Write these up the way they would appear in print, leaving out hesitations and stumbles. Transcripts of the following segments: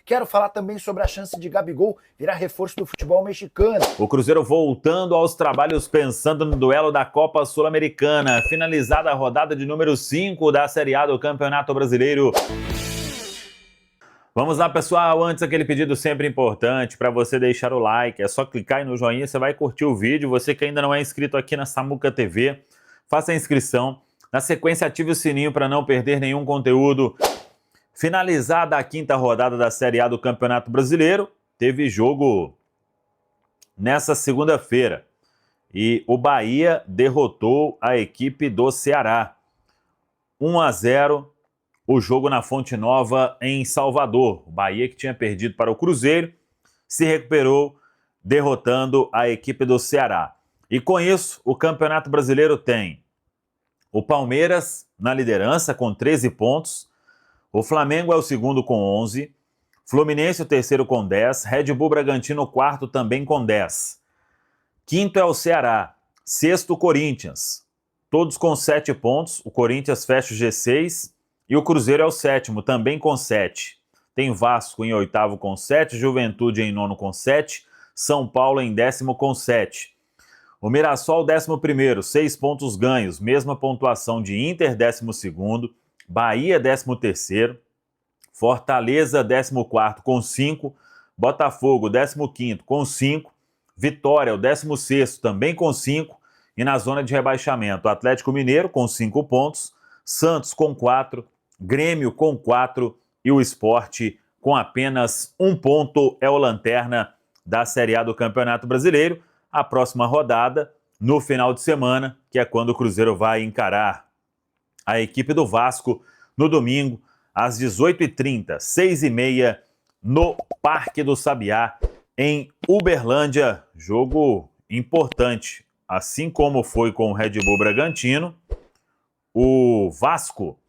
Quero falar também sobre a chance de Gabigol virar reforço do futebol mexicano. O Cruzeiro voltando aos trabalhos pensando no duelo da Copa Sul-Americana. Finalizada a rodada de número 5 da Série A do Campeonato Brasileiro. Vamos lá, pessoal, antes aquele pedido sempre importante para você deixar o like, é só clicar aí no joinha, você vai curtir o vídeo. Você que ainda não é inscrito aqui na Samuca TV, faça a inscrição. Na sequência, ative o sininho para não perder nenhum conteúdo. Finalizada a quinta rodada da Série A do Campeonato Brasileiro, teve jogo nessa segunda-feira e o Bahia derrotou a equipe do Ceará. 1-0. O jogo na Fonte Nova, em Salvador. O Bahia, que tinha perdido para o Cruzeiro, se recuperou, derrotando a equipe do Ceará. E com isso, o Campeonato Brasileiro tem o Palmeiras na liderança, com 13 pontos. O Flamengo é o segundo, com 11. Fluminense, o terceiro, com 10. Red Bull Bragantino, o quarto, também com 10. Quinto é o Ceará. Sexto, o Corinthians. Todos com 7 pontos. O Corinthians fecha o G6. E o Cruzeiro é o sétimo, também com 7. Tem Vasco em oitavo com 7, Juventude em nono com 7, São Paulo em décimo com 7. O Mirassol, 11º, 6 pontos ganhos, mesma pontuação de Inter, 12º, Bahia, 13º, Fortaleza, 14º com 5, Botafogo, 15º com 5, Vitória, o 16º, também com 5, e na zona de rebaixamento, Atlético Mineiro com 5 pontos, Santos com 4, Grêmio com 4 e o Sport com apenas 1 ponto é o lanterna da Série A do Campeonato Brasileiro. A próxima rodada, no final de semana, que é quando o Cruzeiro vai encarar a equipe do Vasco no domingo, às 18h30, 6h30, no Parque do Sabiá, em Uberlândia. Jogo importante, assim como foi com o Red Bull Bragantino. O Vasco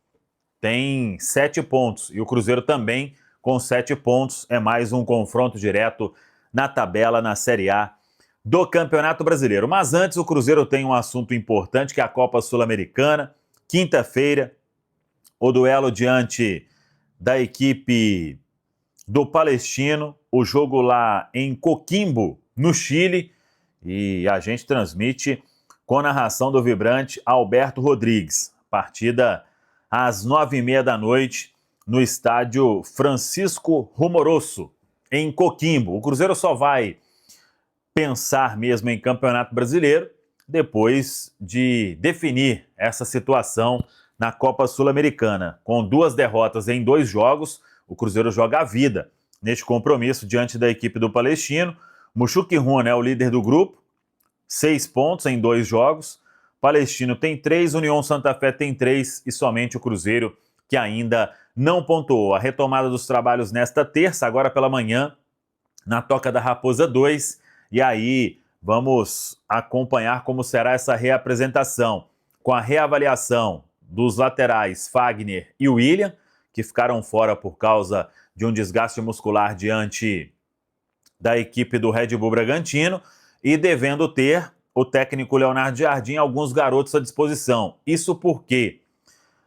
tem 7 pontos e o Cruzeiro também com 7 pontos. É mais um confronto direto na tabela, na Série A do Campeonato Brasileiro. Mas antes, o Cruzeiro tem um assunto importante, que é a Copa Sul-Americana. Quinta-feira, o duelo diante da equipe do Palestino. O jogo lá em Coquimbo, no Chile. E a gente transmite com a narração do vibrante Alberto Rodrigues. Partida às 9h30 da noite, no estádio Francisco Rumoroso, em Coquimbo. O Cruzeiro só vai pensar mesmo em Campeonato Brasileiro depois de definir essa situação na Copa Sul-Americana. Com 2 derrotas em 2 jogos, o Cruzeiro joga a vida neste compromisso diante da equipe do Palestino. Muxuque Runa é o líder do grupo, 6 pontos em 2 jogos. Palestino tem 3, União Santa Fé tem 3 e somente o Cruzeiro, que ainda não pontuou. A retomada dos trabalhos nesta terça, agora pela manhã, na Toca da Raposa 2. E aí vamos acompanhar como será essa reapresentação, com a reavaliação dos laterais Fagner e William, que ficaram fora por causa de um desgaste muscular diante da equipe do Red Bull Bragantino, e devendo ter o técnico Leonardo Jardim alguns garotos à disposição. Isso porque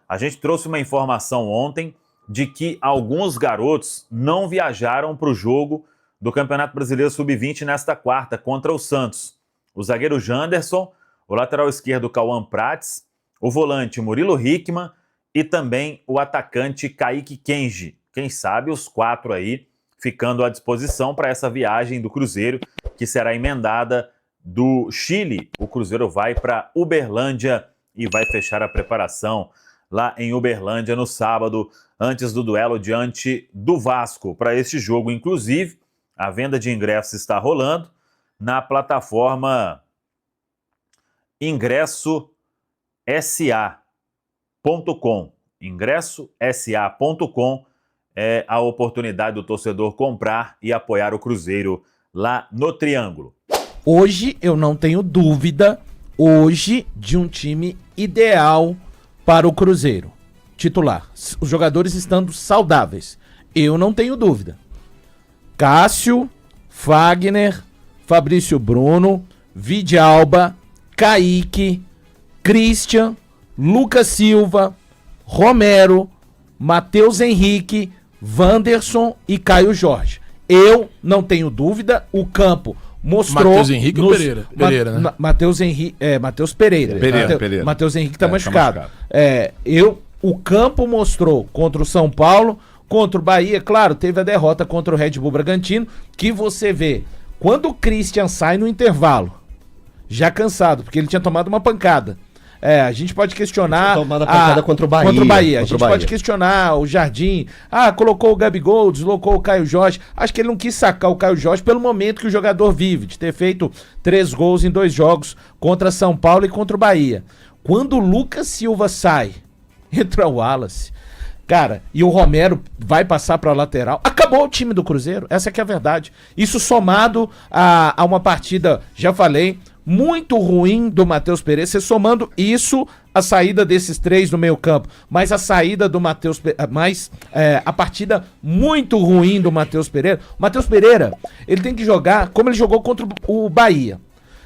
a gente trouxe uma informação ontem de que alguns garotos não viajaram para o jogo do Campeonato Brasileiro Sub-20 nesta quarta contra o Santos. O zagueiro Janderson, o lateral esquerdo Cauã Prates, o volante Murilo Hickman e também o atacante Kaique Kenji. Quem sabe os 4 aí ficando à disposição para essa viagem do Cruzeiro, que será emendada do Chile. O Cruzeiro vai para Uberlândia e vai fechar a preparação lá em Uberlândia no sábado, antes do duelo diante do Vasco. Para este jogo, inclusive, a venda de ingressos está rolando na plataforma ingressosa.com. ingressosa.com é a oportunidade do torcedor comprar e apoiar o Cruzeiro lá no Triângulo. Hoje eu não tenho dúvida de um time ideal para o Cruzeiro. Titular. Os jogadores estando saudáveis. Eu não tenho dúvida. Cássio, Fagner, Fabrício Bruno, Vidalba, Kaique, Christian, Lucas Silva, Romero, Matheus Henrique, Wanderson e Caio Jorge. Eu não tenho dúvida, o campo mostrou... Matheus Henrique ou Pereira? Pereira, né? Matheus Henrique... Matheus Pereira. Pereira. Matheus Henrique tá machucado. O campo mostrou contra o São Paulo, contra o Bahia, claro, teve a derrota contra o Red Bull Bragantino, que você vê, quando o Christian sai no intervalo, já cansado, porque ele tinha tomado uma pancada. A gente pode questionar... Tomada pancada contra o Bahia. Contra o Bahia. A gente pode questionar o Jardim. Colocou o Gabigol, deslocou o Caio Jorge. Acho que ele não quis sacar o Caio Jorge pelo momento que o jogador vive, de ter feito 3 gols em 2 jogos contra São Paulo e contra o Bahia. Quando o Lucas Silva sai, entra o Wallace, cara, e o Romero vai passar para a lateral, acabou o time do Cruzeiro. Essa que é a verdade. Isso somado a uma partida, já falei, muito ruim do Matheus Pereira, você somando isso, a saída desses 3 no meio campo, mas a saída do Matheus Pereira, a partida muito ruim do Matheus Pereira. O Matheus Pereira, ele tem que jogar como ele jogou contra o Bahia.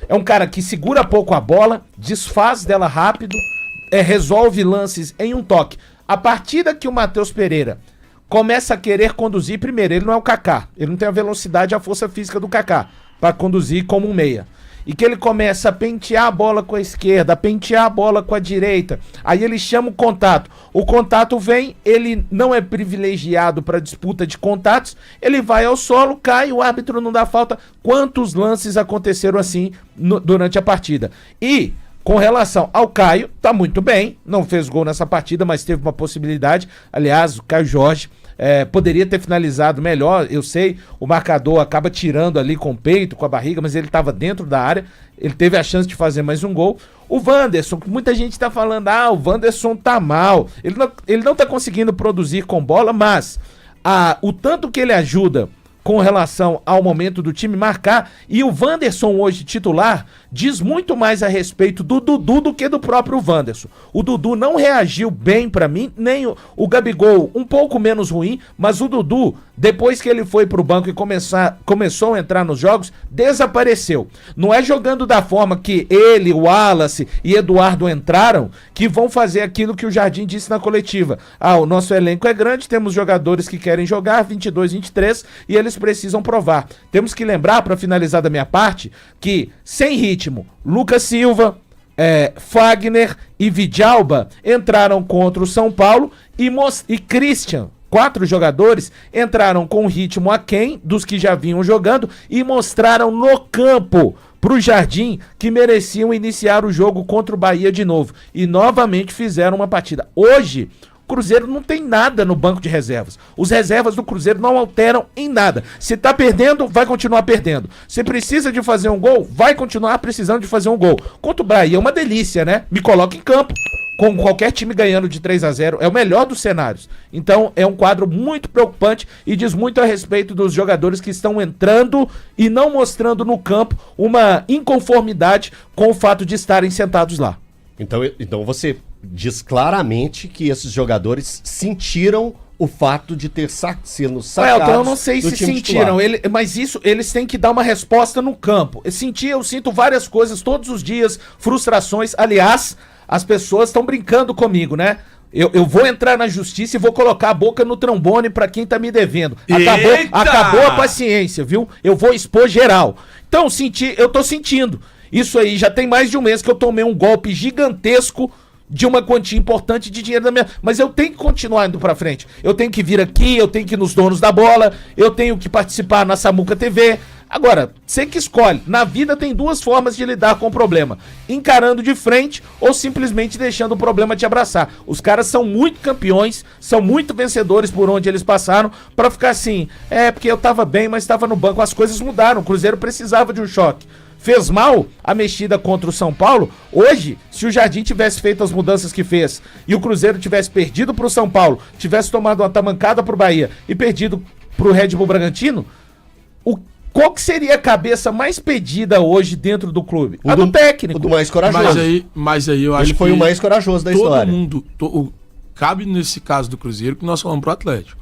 É um cara que segura pouco a bola, desfaz dela rápido, resolve lances em um toque. A partida que o Matheus Pereira começa a querer conduzir, primeiro, ele não é o Kaká, ele não tem a velocidade e a força física do Kaká para conduzir como um meia. E que ele começa a pentear a bola com a esquerda, a pentear a bola com a direita. Aí ele chama o contato. O contato vem, ele não é privilegiado para disputa de contatos, ele vai ao solo, cai, o árbitro não dá falta. Quantos lances aconteceram assim durante a partida? E com relação ao Caio, tá muito bem, não fez gol nessa partida, mas teve uma possibilidade. Aliás, o Caio Jorge poderia ter finalizado melhor, eu sei, o marcador acaba tirando ali com o peito, com a barriga, mas ele estava dentro da área, ele teve a chance de fazer mais um gol. O Wanderson, muita gente tá falando, o Wanderson tá mal, ele não tá conseguindo produzir com bola, mas o tanto que ele ajuda com relação ao momento do time marcar, e o Wanderson hoje titular diz muito mais a respeito do Dudu do que do próprio Wanderson. O Dudu não reagiu bem pra mim, nem o Gabigol um pouco menos ruim, mas o Dudu, depois que ele foi pro banco e começou a entrar nos jogos, desapareceu. Não é jogando da forma que ele, o Wallace e Eduardo entraram que vão fazer aquilo que o Jardim disse na coletiva. O nosso elenco é grande, temos jogadores que querem jogar, 22, 23, e eles precisam provar. Temos que lembrar, para finalizar da minha parte, que sem ritmo, Lucas Silva, Fagner e Vidalba entraram contra o São Paulo e Christian, 4 jogadores, entraram com ritmo aquém dos que já vinham jogando e mostraram no campo pro Jardim que mereciam iniciar o jogo contra o Bahia de novo. E novamente fizeram uma partida. Hoje, o Cruzeiro não tem nada no banco de reservas. Os reservas do Cruzeiro não alteram em nada. Se tá perdendo, vai continuar perdendo. Se precisa de fazer um gol, vai continuar precisando de fazer um gol. Contra o Bahia é uma delícia, né? Me coloca em campo. Com qualquer time ganhando de 3-0, é o melhor dos cenários. Então é um quadro muito preocupante e diz muito a respeito dos jogadores que estão entrando e não mostrando no campo uma inconformidade com o fato de estarem sentados lá. Então você diz claramente que esses jogadores sentiram o fato de ter sido sacados. Eu não sei se sentiram, mas isso eles têm que dar uma resposta no campo. Eu sinto várias coisas todos os dias, frustrações. Aliás, as pessoas estão brincando comigo, né? Eu vou entrar na justiça e vou colocar a boca no trombone pra quem tá me devendo. Acabou a paciência, viu? Eu vou expor geral. Então, eu tô sentindo. Isso aí já tem mais de um mês que eu tomei um golpe gigantesco de uma quantia importante de dinheiro da minha... Mas eu tenho que continuar indo pra frente. Eu tenho que vir aqui, eu tenho que ir nos donos da bola, eu tenho que participar na Samuca TV. Agora, você que escolhe. Na vida tem 2 formas de lidar com o problema. Encarando de frente ou simplesmente deixando o problema te abraçar. Os caras são muito campeões, são muito vencedores por onde eles passaram, pra ficar assim, porque eu tava bem, mas tava no banco. As coisas mudaram, o Cruzeiro precisava de um choque. Fez mal a mexida contra o São Paulo. Hoje, se o Jardim tivesse feito as mudanças que fez e o Cruzeiro tivesse perdido pro São Paulo, tivesse tomado uma tamancada pro Bahia e perdido pro Red Bull Bragantino, qual que seria a cabeça mais pedida hoje dentro do clube? A do técnico. O do mais corajoso. Mas aí eu acho que... Ele foi o mais corajoso da história. Cabe nesse caso do Cruzeiro que nós falamos pro Atlético.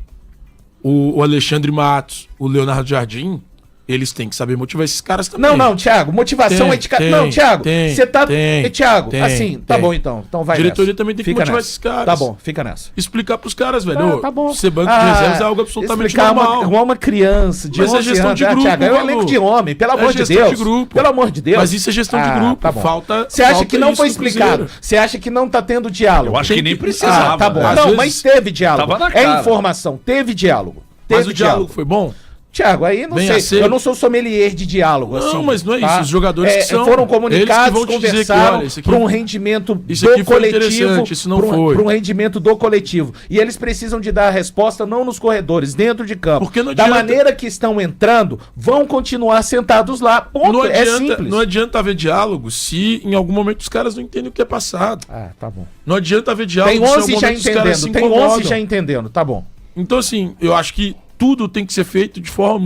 O Alexandre Matos, o Leonardo Jardim, eles têm que saber motivar esses caras também. Não, Thiago, motivação é de cara. Não, Thiago, você tá. Thiago, assim, tá bom então. Então vai. A diretoria nessa. também tem que Fica motivar nessa. esses caras. Tá bom, fica nessa. Explicar pros caras, velho. Tá bom. Ser banco de reservas é algo absolutamente explicar normal. igual uma criança de Mas é 11 gestão anos. de grupo, Thiago, é um Paulo. elenco de homem, pelo amor de gestão Deus. de grupo. Pelo amor de Deus. Mas isso é gestão de grupo. Tá bom. Falta. Você acha falta que não isso foi no explicado? Cruzeiro. Você acha que não tá tendo diálogo? Eu acho que nem precisava. Tá bom. né? Às Não, vezes- mas teve diálogo. Tava na É cara. informação. Teve diálogo. Mas Teve o diálogo foi bom? Thiago, aí não Bem sei. aceito. Eu não sou sommelier de diálogo. Não, assim, mas não é tá? isso. Os jogadores que são, foram eles que comunicados, vão te dizer que, conversaram olha, isso aqui- para um rendimento isso do aqui foi coletivo. interessante, isso não foi. Para um rendimento do coletivo. E eles precisam de dar a resposta não nos corredores, dentro de campo. Porque não da adianta- maneira que estão entrando, vão continuar sentados lá. Ponto. Não É adianta, simples. não adianta haver diálogo se em algum momento os caras não entendem o que é passado. Ah, tá bom. Não adianta haver diálogo Tem se em 11 algum já momento os caras se entendendo. Tem 11 incomodam. já entendendo. Tá bom. Então, assim, eu acho que tudo tem que ser feito de forma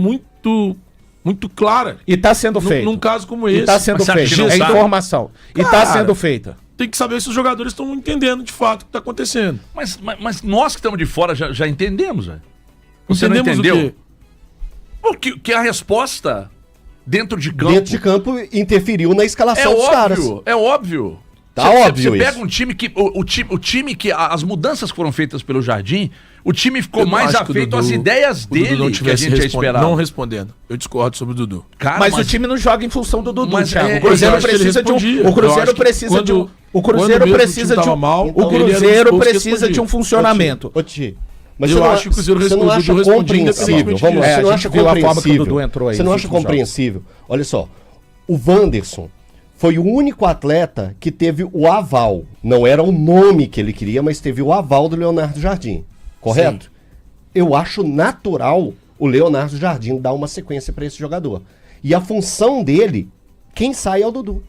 muito clara. E tá sendo Num- feito. Num caso como E esse, tá sendo Mas você acha feito. que não É sabe? informação. E tá Cara, sendo feita. tem que saber se os jogadores estão entendendo de fato o que está acontecendo. Mas nós que estamos de fora já entendemos, velho. Você não Entendemos entendeu? o quê? Que a resposta dentro de campo Dentro de campo interferiu na é escalação dos caras. óbvio, é óbvio. Tá óbvio Você isso. pega um time que o time que as mudanças que foram feitas pelo Jardim, o time ficou Eu não mais acho que o afeito Dudu- às ideias o Dudu não dele que a tivesse gente ia respondendo. esperar. Não respondendo. Eu discordo sobre o Dudu. Cara, Mas o time não joga em função do Dudu, Mas Thiago. é- O Cruzeiro eu acho que ele precisa de um. respondia. O Eu Cruzeiro acho que precisa de um. quando- O quando Cruzeiro mesmo o precisa time de um. tava mal, O ele era um dos Cruzeiro poucos que precisa de um respondia. funcionamento. Ô, Ti, mas Eu você não acho que o Cruzeiro você não Dudu acha respondia compreensível? independentemente Vamos lá, disso. você não É, a acha gente viu a forma que o compreensível? Dudu entrou aí Você não nos acha últimos compreensível? Olha só, o Wanderson foi o único atleta que teve o aval. Não era o nome que ele queria, mas teve o aval do Leonardo Jardim. Correto? Eu acho natural o Leonardo Jardim dar uma sequência para esse jogador. E a função dele, quem sai é o Dudu.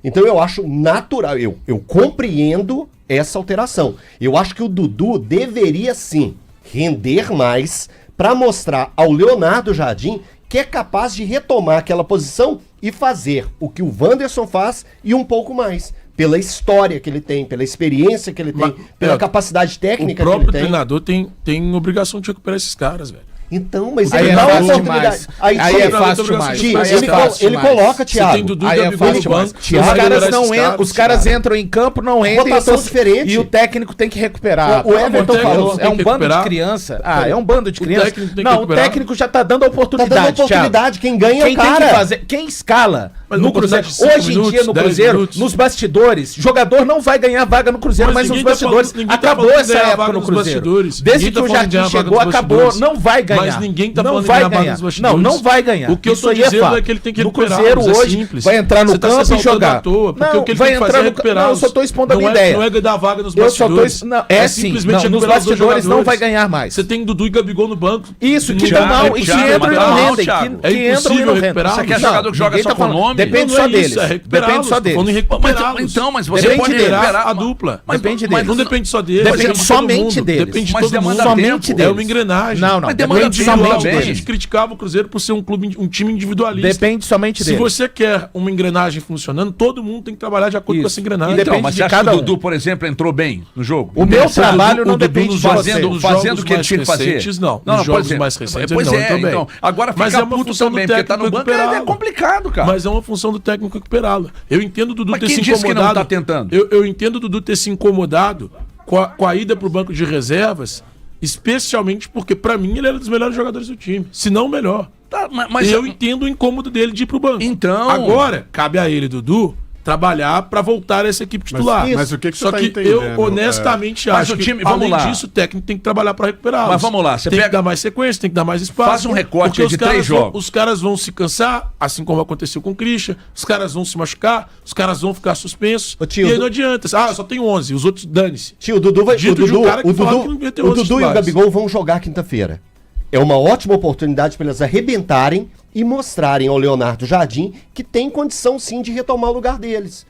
Então eu acho natural, eu compreendo essa alteração. Eu acho que o Dudu deveria sim render mais para mostrar ao Leonardo Jardim que é capaz de retomar aquela posição e fazer o que o Wanderson faz e um pouco mais. Pela história que ele tem, pela experiência que ele tem, pela capacidade O técnica que próprio ele tem. treinador tem obrigação de recuperar esses caras, velho. Então, mas Aí ele é dá uma fácil oportunidade. demais. Aí Ti, é fácil demais. Ti, Aí é ele, fácil ele demais. coloca, Você Thiago. tem Dudu e Aí é Gabigol fácil no banco. demais. você Os vai caras liberar não esses entram, os caras entram em campo, não entram. Rotação diferente. E o técnico tem que recuperar. O Everton Pelo amor de falou, Deus, tem é um que bando de recuperar. criança. Ah, é um bando de O criança. técnico tem que Não, o recuperar. técnico já tá dando a Tá oportunidade, dando oportunidade. Quem ganha é Quem o cara. tem que fazer, quem escala Mas no uma Cruzeiro, oportunidade de 5 hoje em dia minutos, no 10 Cruzeiro, minutos. nos bastidores, jogador não vai ganhar vaga no Cruzeiro, mas nos ninguém tá bastidores, falando- ninguém tá acabou falando de essa ganhar época vaga no nos Cruzeiro. bastidores. Desde Ninguém que tá o falando de Jardim ganhar vaga chegou, nos acabou, bastidores. não vai ganhar. Mas ninguém tá não falando de vai ganhar vaga ganhar. nos Não, bastidores. não vai ganhar. O que eu Isso tô aí é dizendo fato. é que ele tem que No recuperar, Cruzeiro mas é hoje simples. vai entrar no Você tá se campo e exaltando jogar. à toa, porque Não, o que ele vai tem que fazer entrar é no recuperar. Não, eu só tô expondo a minha Não ideia. é dar vaga nos Eu só tô bastidores. não, é sim. simplesmente Não, nos recuperar os dois bastidores não jogadores. vai ganhar mais. Você tem Dudu e Gabigol no banco. Isso, que Thiago, estão mal e que Thiago, entram e mas não tá mal, rendem. Thiago. Que É entram e impossível não rendem. recuperar. Você quer Não, jogador que joga ninguém só tá com falando- nome? Depende Não, só não é deles. isso, é recuperá-los. Depende só Tô falando em deles. recuperá-los. Então, mas você Depende pode deles. recuperar a dupla. Depende mas deles. Não depende só deles. Depende de todo somente mundo. deles. Depende de Mas todo demanda mundo. Somente tempo. deles. É uma engrenagem. Não, não. Mas demanda Depende tempo somente também. A deles. gente criticava o Cruzeiro por ser um time individualista. Depende somente Se deles. você quer uma engrenagem funcionando, todo mundo tem que trabalhar de acordo com Isso. essa engrenagem. E depende Então, mas de você acha que cada o um. Dudu, por exemplo, entrou bem no jogo? O meu Interessante, trabalho o não Dudu depende nos de jogos- você. nos fazendo jogos o que ele mais tinha que fazer. recentes, não. Não, Nos por jogos exemplo, mais recentes pois ele não é, entrou bem. então. Agora Mas fica é uma puto função do também, porque tá no técnico banco é recuperá-lo. complicado, cara. Mas é uma função do técnico recuperá-lo. Eu entendo o Dudu Mas ter quem se disse que incomodado. não tá tentando? Eu entendo o Dudu ter se incomodado com a ida pro banco de reservas, especialmente porque, pra mim, ele era dos melhores jogadores do time. Se não o melhor. Tá, mas E eu entendo o incômodo dele de ir pro banco. Então- Agora, cabe a ele, Dudu, trabalhar pra voltar a essa equipe titular. mas o que você Só tá que entendendo? eu honestamente Mas acho o time- que, vamos além lá. disso, o técnico tem que trabalhar pra recuperá-los. Mas vamos lá, você tem pega- que dar mais sequência, tem que dar mais espaço. Faz um recorte porque aí os de caras 3 vão- jogos. Os caras vão se cansar, assim como aconteceu com o Christian, os caras vão se machucar, os caras vão ficar suspensos. Ô, tio, e aí du- não adianta. Ah, só tem 11, os outros dane-se. Tio, o Dudu vai. Dito O de um Dudu, cara que o fala Dudu, que não ia ter o 11 Dudu e o titulares. Gabigol vão jogar quinta-feira. É uma ótima oportunidade para eles arrebentarem e mostrarem ao Leonardo Jardim que tem condição sim de retomar o lugar deles.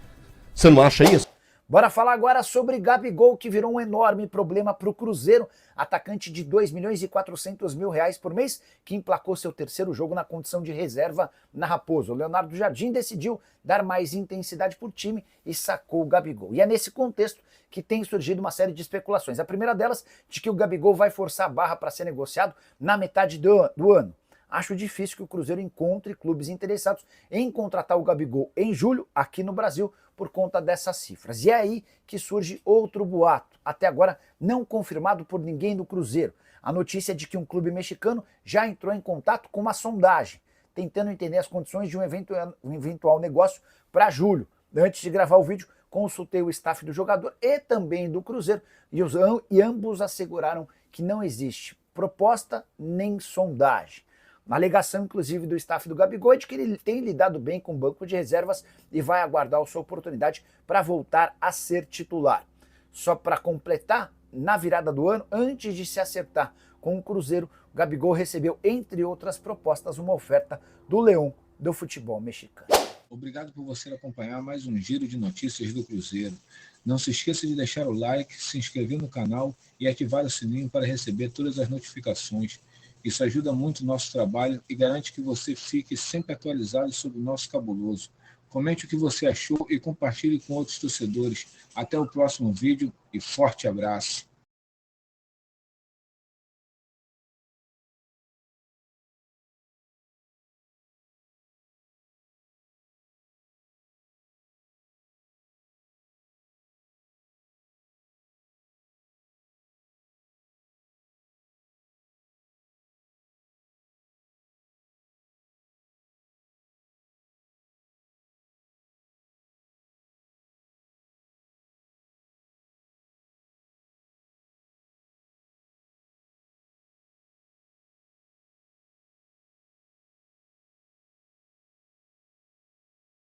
Você não acha isso? Bora falar agora sobre Gabigol, que virou um enorme problema para o Cruzeiro. Atacante de 2.400.000 por mês, que emplacou seu terceiro jogo na condição de reserva na Raposo. O Leonardo Jardim decidiu dar mais intensidade para o time e sacou o Gabigol. E é nesse contexto que tem surgido uma série de especulações. A primeira delas, de que o Gabigol vai forçar a barra para ser negociado na metade do ano. acho difícil que o Cruzeiro encontre clubes interessados em contratar o Gabigol em julho aqui no Brasil por conta dessas cifras. E é aí que surge outro boato, até agora não confirmado por ninguém do Cruzeiro. A notícia é de que um clube mexicano já entrou em contato com uma sondagem, tentando entender as condições de um eventual negócio para julho. Antes de gravar o vídeo, consultei o staff do jogador e também do Cruzeiro e ambos asseguraram que não existe proposta nem sondagem. Uma alegação, inclusive, do staff do Gabigol é de que ele tem lidado bem com o banco de reservas e vai aguardar a sua oportunidade para voltar a ser titular. Só para completar, na virada do ano, antes de se acertar com o Cruzeiro, o Gabigol recebeu, entre outras propostas, uma oferta do Leão do futebol mexicano. Obrigado por você acompanhar mais um giro de notícias do Cruzeiro. Não se esqueça de deixar o like, se inscrever no canal e ativar o sininho para receber todas as notificações. Isso ajuda muito o nosso trabalho e garante que você fique sempre atualizado sobre o nosso cabuloso. Comente o que você achou e compartilhe com outros torcedores. Até o próximo vídeo e forte abraço.